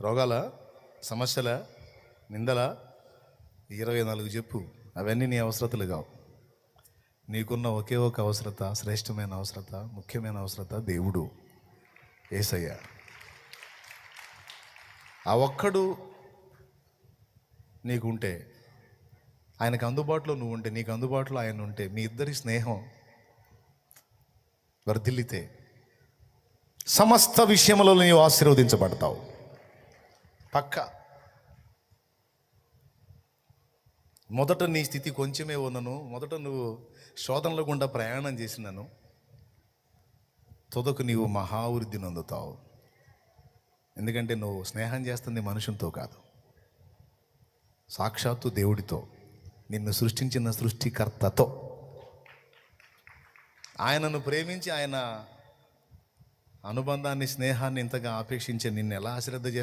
రోగాల, సమస్యల, నిందల 24 చెప్పు. అవన్నీ నీ అవసరతలు కావు. నీకున్న ఒకే ఒక అవసరత, శ్రేష్టమైన అవసరత, ముఖ్యమైన అవసరత దేవుడు, యేసయ్య. ఆ ఒక్కడు నీకుంటే, ఆయనకు అందుబాటులో నువ్వు ఉంటే, నీకు అందుబాటులో ఆయన ఉంటే, మీ ఇద్దరి స్నేహం వర్ధిల్లితే సమస్త విషయములలో నీవు ఆశీర్వదించబడతావు. పక్కా. మొదట నీ స్థితి కొంచెమే ఉన్నను, మొదట నువ్వు శోధనల గుండా ప్రయాణం చేసినాను, తుదకు నీవు మహావృద్ధి నొందుతావు. ఎందుకంటే నువ్వు స్నేహం చేస్తుంది మనుషులతో కాదు, సాక్షాత్తు దేవుడితో, నిన్ను సృష్టించిన సృష్టికర్తతో. ఆయనను ప్రేమించి ఆయన అనుబంధాన్ని, స్నేహాన్ని ఇంతగా ఆపేక్షించే నిన్ను ఎలా అశ్రద్ధ చేస్తావు?